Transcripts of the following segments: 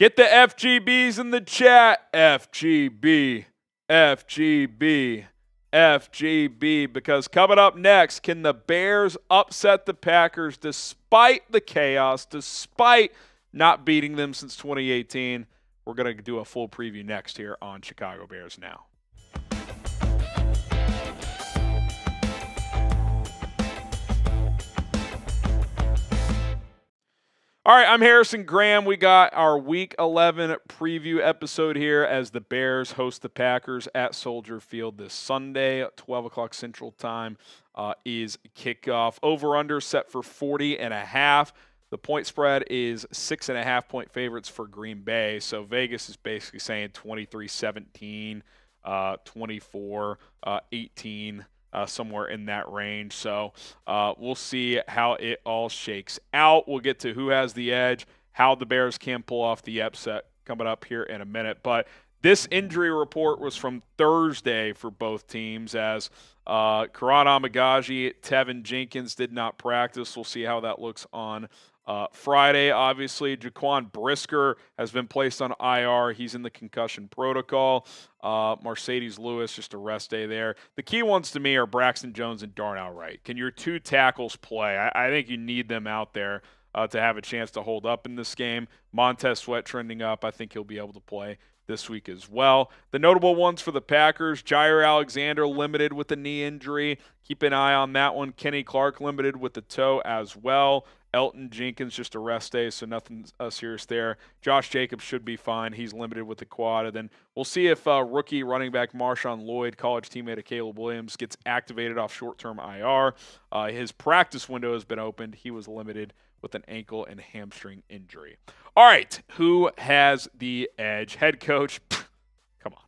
Get the FGBs in the chat. FGB, FGB, FGB. Because coming up next, can the Bears upset the Packers despite the chaos, despite not beating them since 2018? We're going to do a full preview next here on Chicago Bears Now. All right, I'm Harrison Graham. We got our Week 11 preview episode here as the Bears host the Packers at Soldier Field this Sunday. 12 o'clock Central Time is kickoff. Over-under set for 40.5. The point spread is 6.5-point favorites for Green Bay. So Vegas is basically saying 23-17, 24-18. Somewhere in that range. So we'll see how it all shakes out. We'll get to who has the edge, how the Bears can pull off the upset coming up here in a minute. But this injury report was from Thursday for both teams as Karan Amagaji, Tevin Jenkins did not practice. We'll see how that looks on Friday. Obviously, Jaquan Brisker has been placed on IR. He's in the concussion protocol. Mercedes Lewis, just a rest day there. The key ones to me are Braxton Jones and Darnell Wright. Can your two tackles play? I think you need them out there to have a chance to hold up in this game. Montez Sweat trending up. I think he'll be able to play this week as well. The notable ones for the Packers, Jair Alexander limited with a knee injury. Keep an eye on that one. Kenny Clark limited with the toe as well. Elton Jenkins, just a rest day, so nothing serious there. Josh Jacobs should be fine. He's limited with the quad. And then we'll see if rookie running back Marshawn Lloyd, college teammate of Caleb Williams, gets activated off short-term IR. His practice window has been opened. He was limited with an ankle and hamstring injury. All right, who has the edge? Head coach, come on.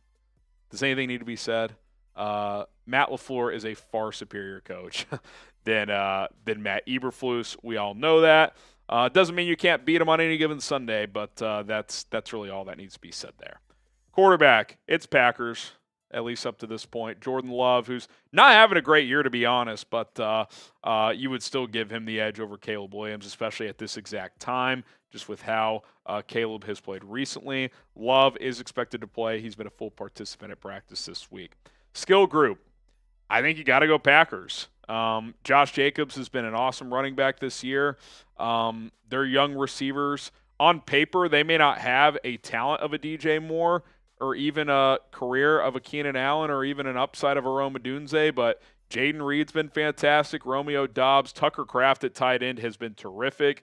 Does anything need to be said? Matt LaFleur is a far superior coach than Matt Eberflus. We all know that. Doesn't mean you can't beat him on any given Sunday, but that's really all that needs to be said there. Quarterback, it's Packers, at least up to this point. Jordan Love, who's not having a great year to be honest, but you would still give him the edge over Caleb Williams, especially at this exact time, just with how Caleb has played recently. Love is expected to play. He's been a full participant at practice this week. Skill group, I think you got to go Packers. Josh Jacobs has been an awesome running back this year. They're young receivers. On paper, they may not have a talent of a DJ Moore or even a career of a Keenan Allen or even an upside of a Rome Odunze, but Jaden Reed's been fantastic. Romeo Doubs, Tucker Kraft at tight end has been terrific.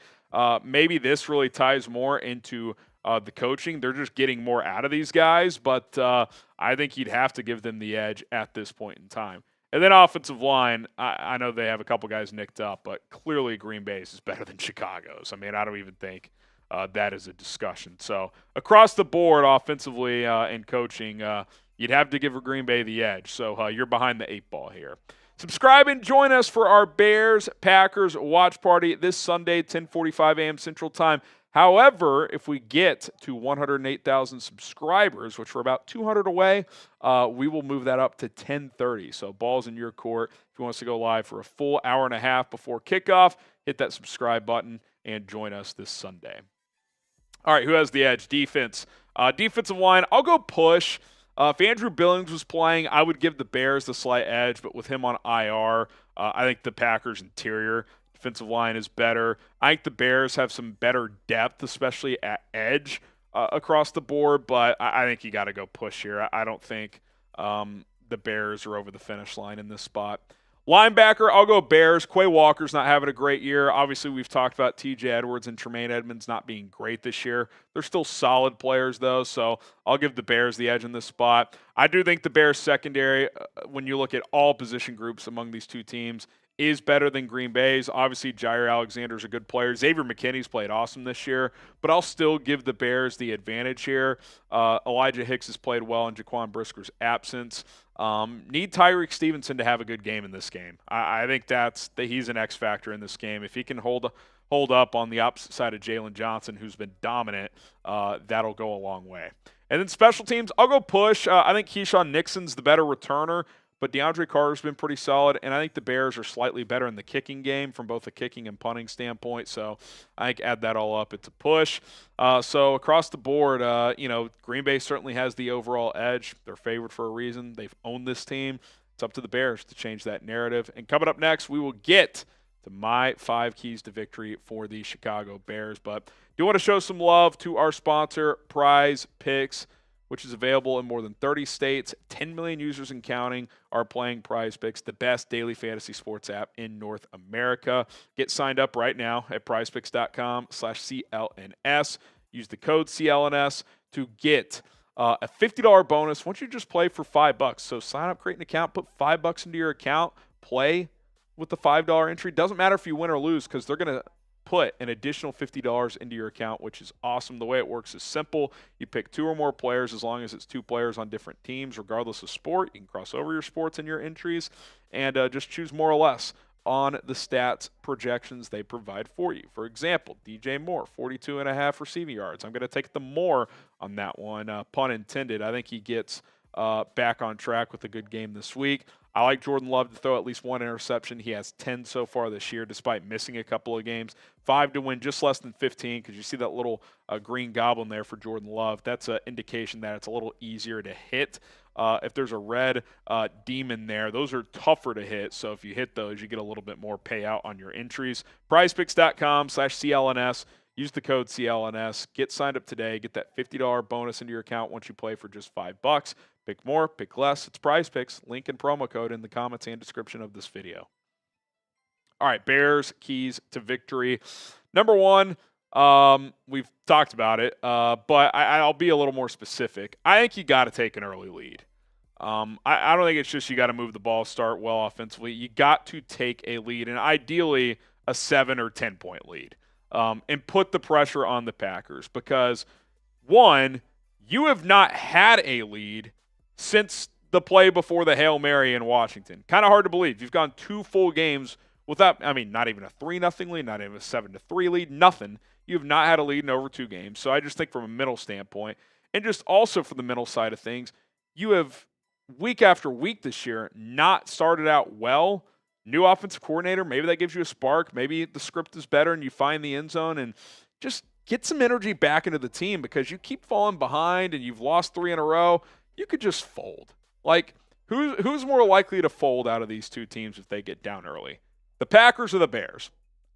Maybe this really ties more into the coaching. They're just getting more out of these guys, but I think you'd have to give them the edge at this point in time. And then offensive line, I know they have a couple guys nicked up, but clearly Green Bay's is better than Chicago's. I mean, I don't even think that is a discussion. So across the board, offensively and coaching, you'd have to give Green Bay the edge. So you're behind the 8 ball here. Subscribe and join us for our Bears-Packers watch party this Sunday, 10:45 a.m. Central Time. However, if we get to 108,000 subscribers, which we're about 200 away, we will move that up to 10:30. So ball's in your court. If you want us to go live for a full hour and a half before kickoff, hit that subscribe button and join us this Sunday. All right, who has the edge? Defense. Defensive line, I'll go push. If Andrew Billings was playing, I would give the Bears the slight edge, but with him on IR, I think the Packers' interior defensive line is better. I think the Bears have some better depth, especially at edge across the board, but I think you got to go push here. I don't think the Bears are over the finish line in this spot. Linebacker, I'll go Bears. Quay Walker's not having a great year. Obviously, we've talked about TJ Edwards and Tremaine Edmonds not being great this year. They're still solid players, though, so I'll give the Bears the edge in this spot. I do think the Bears secondary, when you look at all position groups among these two teams, is better than Green Bay's. Obviously, Jair Alexander's a good player. Xavier McKinney's played awesome this year, but I'll still give the Bears the advantage here. Elijah Hicks has played well in Jaquan Brisker's absence. Need Tyreek Stevenson to have a good game in this game. I think he's an X factor in this game. If he can hold up on the opposite side of Jalen Johnson, who's been dominant, that'll go a long way. And then special teams, I'll go push. I think Keyshawn Nixon's the better returner, but DeAndre Carter's been pretty solid, and I think the Bears are slightly better in the kicking game from both a kicking and punting standpoint. So I think add that all up, it's a push. So across the board, Green Bay certainly has the overall edge. They're favored for a reason. They've owned this team. It's up to the Bears to change that narrative. And coming up next, we will get to my 5 keys to victory for the Chicago Bears. But do want to show some love to our sponsor, Prize Picks, which is available in more than 30 states. 10 million users and counting are playing Prize Picks, the best daily fantasy sports app in North America. Get signed up right now at prizepicks.com/CLNS. Use the code CLNS to get a $50 bonus once you just play for $5. So sign up, create an account, put $5 into your account, play with the $5 entry. Doesn't matter if you win or lose because they're going to put an additional $50 into your account, which is awesome. The way it works is simple. You pick 2 or more players as long as it's 2 players on different teams, regardless of sport. You can cross over your sports in your entries and just choose more or less on the stats projections they provide for you. For example, DJ Moore, 42.5 receiving yards. I'm going to take the more on that one, pun intended. I think he gets back on track with a good game this week. I like Jordan Love to throw at least 1 interception. He has 10 so far this year, despite missing a couple of games. 5 to win, just less than 15, because you see that little green goblin there for Jordan Love. That's an indication that it's a little easier to hit. If there's a red demon there, those are tougher to hit. So if you hit those, you get a little bit more payout on your entries. PrizePicks.com/CLNS. Use the code CLNS. Get signed up today. Get that $50 bonus into your account once you play for just $5. Pick more, pick less. It's Prize Picks. Link and promo code in the comments and description of this video. All right, Bears keys to victory. Number 1, we've talked about it, but I'll be a little more specific. I think you got to take an early lead. I don't think it's just you got to move the ball, start well offensively. You got to take a lead, and ideally a 7 or 10-point lead, and put the pressure on the Packers because, 1, you have not had a lead since the play before the Hail Mary in Washington. Kind of hard to believe. You've gone 2 full games without, not even a 3-0 lead, not even a 7-3 lead, nothing. You have not had a lead in over 2 games. So I just think from a mental standpoint, and just also for the mental side of things, you have week after week this year not started out well. New offensive coordinator, maybe that gives you a spark. Maybe the script is better and you find the end zone and just get some energy back into the team because you keep falling behind and you've lost 3 in a row. You could just fold. Like, who's more likely to fold out of these 2 teams if they get down early? The Packers or the Bears?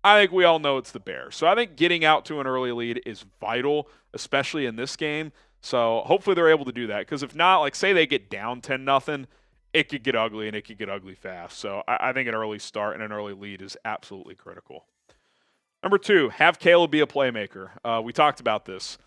I think we all know it's the Bears. So I think getting out to an early lead is vital, especially in this game. So hopefully they're able to do that. Because if not, like say they get down 10-0, it could get ugly and it could get ugly fast. So I think an early start and an early lead is absolutely critical. Number 2, have Caleb be a playmaker. We talked about this.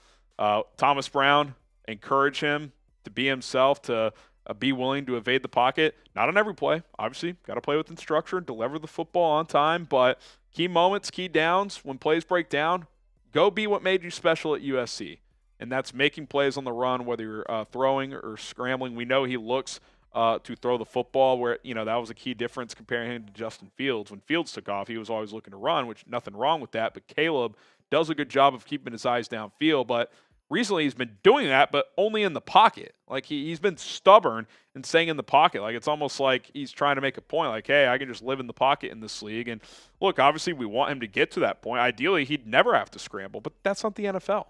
Thomas Brown, encourage him to be himself, to be willing to evade the pocket. Not on every play, obviously. Got to play within structure, deliver the football on time. But key moments, key downs, when plays break down, go be what made you special at USC. And that's making plays on the run, whether you're throwing or scrambling. We know he looks to throw the football, where that was a key difference comparing him to Justin Fields. When Fields took off, he was always looking to run, which nothing wrong with that. But Caleb does a good job of keeping his eyes downfield. But recently he's been doing that, but only in the pocket. Like he's been stubborn and staying in the pocket. Like it's almost like he's trying to make a point like, hey, I can just live in the pocket in this league. And look, obviously we want him to get to that point. Ideally, he'd never have to scramble, but that's not the NFL.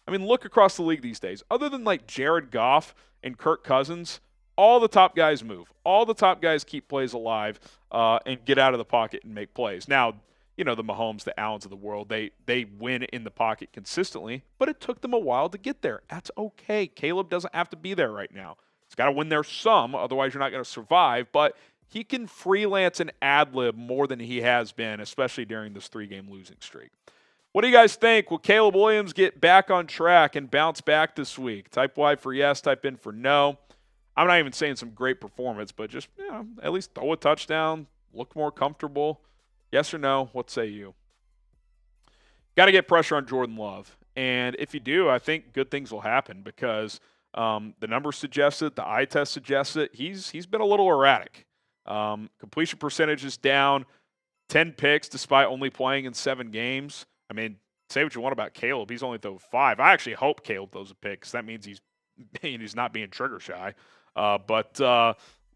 Look across the league these days. Other than like Jared Goff and Kirk Cousins, all the top guys move. All the top guys keep plays alive and get out of the pocket and make plays. Now, the Mahomes, the Allens of the world, they win in the pocket consistently, but it took them a while to get there. That's okay. Caleb doesn't have to be there right now. He's got to win there some, otherwise you're not going to survive, but he can freelance and ad-lib more than he has been, especially during this 3-game losing streak. What do you guys think? Will Caleb Williams get back on track and bounce back this week? Type Y for yes, type in for no. I'm not even saying some great performance, but just at least throw a touchdown, look more comfortable. Yes or no? What say you? Got to get pressure on Jordan Love. And if you do, I think good things will happen because the numbers suggest it. The eye test suggests it. He's been a little erratic. Completion percentage is down. 10 picks despite only playing in 7 games. Say what you want about Caleb. He's only thrown 5. I actually hope Caleb throws a pick because that means he's not being trigger shy. But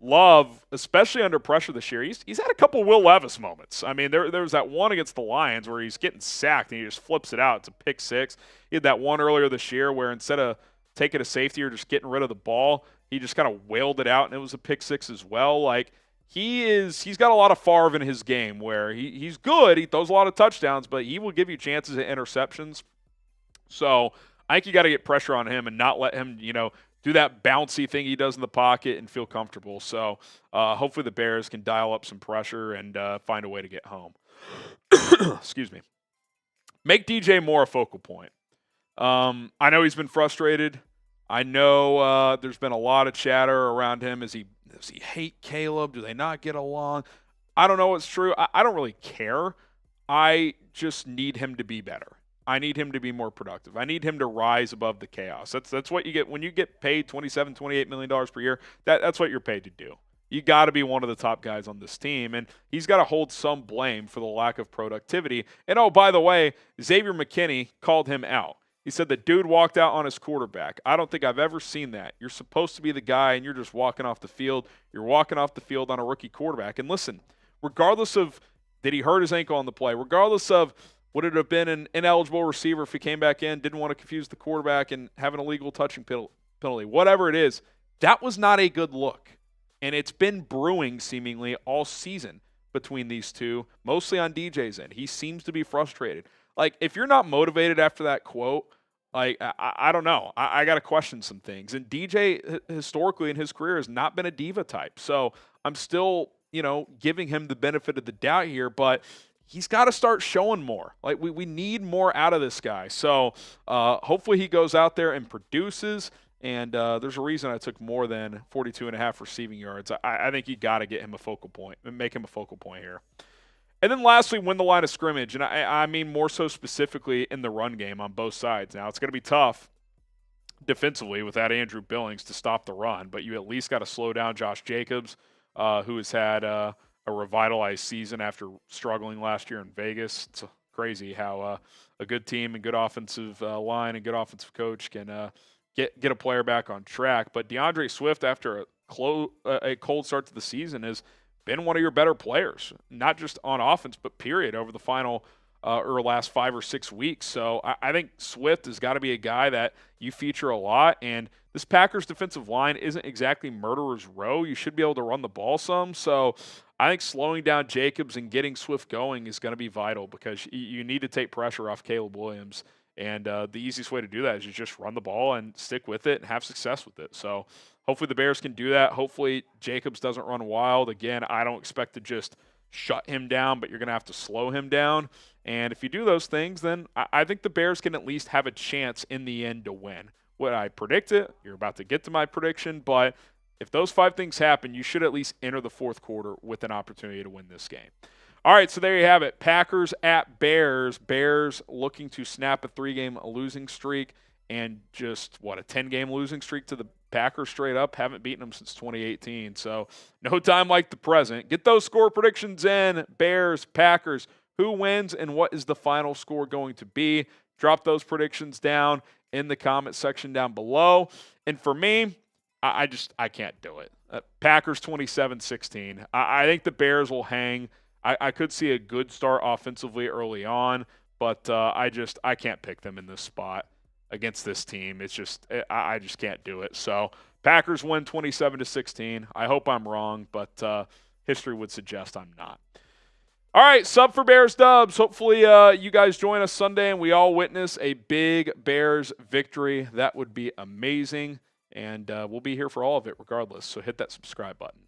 Love, especially under pressure this year, he's had a couple Will Levis moments. I mean, there was that one against the Lions where he's getting sacked and he just flips it out. It's a pick six. He had that one earlier this year where instead of taking a safety or just getting rid of the ball, he just kind of wailed it out and it was a pick six as well. Like, he's got a lot of Favre in his game where he's good. He throws a lot of touchdowns, but he will give you chances at interceptions. So I think you got to get pressure on him and not let him, do that bouncy thing he does in the pocket and feel comfortable. So hopefully the Bears can dial up some pressure and find a way to get home. Excuse me. Make DJ Moore a focal point. I know he's been frustrated. I know there's been a lot of chatter around him. Does he hate Caleb? Do they not get along? I don't know what's true. I don't really care. I just need him to be better. I need him to be more productive. I need him to rise above the chaos. That's what you get when you get paid $27, $28 million per year. That's what you're paid to do. You got to be one of the top guys on this team, and he's got to hold some blame for the lack of productivity. And, oh, by the way, Xavier McKinney called him out. He said the dude walked out on his quarterback. I don't think I've ever seen that. You're supposed to be the guy, and you're just walking off the field. You're walking off the field on a rookie quarterback. And listen, regardless of did he hurt his ankle on the play, regardless of would it have been an ineligible receiver if he came back in, didn't want to confuse the quarterback and have an illegal touching penalty, whatever it is, that was not a good look. And it's been brewing seemingly all season between these two, mostly on DJ's end. He seems to be frustrated. Like, if you're not motivated after that quote, like, I don't know. I got to question some things. And DJ, historically in his career, has not been a diva type. So I'm still, giving him the benefit of the doubt here, but he's got to start showing more. Like, we need more out of this guy. So hopefully he goes out there and produces. And there's a reason I took more than 42.5 receiving yards. I think you got to get him a focal point and make him a focal point here. And then lastly, win the line of scrimmage. And I mean more so specifically in the run game on both sides. Now, it's going to be tough defensively without Andrew Billings to stop the run, but you at least got to slow down Josh Jacobs, who has had a revitalized season after struggling last year in Vegas. It's crazy how a good team and good offensive line and good offensive coach can get a player back on track. But DeAndre Swift, after a cold start to the season, has been one of your better players, not just on offense, but period, over the final or last 5 or 6 weeks. So I think Swift has got to be a guy that you feature a lot. And this Packers defensive line isn't exactly murderer's row. You should be able to run the ball some. So I think slowing down Jacobs and getting Swift going is going to be vital because you need to take pressure off Caleb Williams. And the easiest way to do that is you just run the ball and stick with it and have success with it. So hopefully the Bears can do that. Hopefully Jacobs doesn't run wild. Again, I don't expect to just shut him down, but you're going to have to slow him down. And if you do those things, then I think the Bears can at least have a chance in the end to win. Would I predict it? You're about to get to my prediction, but if those 5 things happen, you should at least enter the fourth quarter with an opportunity to win this game. All right, so there you have it. Packers at Bears. Bears looking to snap a 3-game losing streak and just, a 10-game losing streak to the Packers straight up. Haven't beaten them since 2018, so no time like the present. Get those score predictions in. Bears, Packers. Who wins and what is the final score going to be? Drop those predictions down in the comment section down below. And for me, I can't do it. Packers 27-16. I think the Bears will hang. I could see a good start offensively early on, but I can't pick them in this spot against this team. It's just I just can't do it. So Packers win 27-16. I hope I'm wrong, but history would suggest I'm not. All right, sub for Bears Dubs. Hopefully you guys join us Sunday and we all witness a big Bears victory. That would be amazing, and we'll be here for all of it regardless. So hit that subscribe button.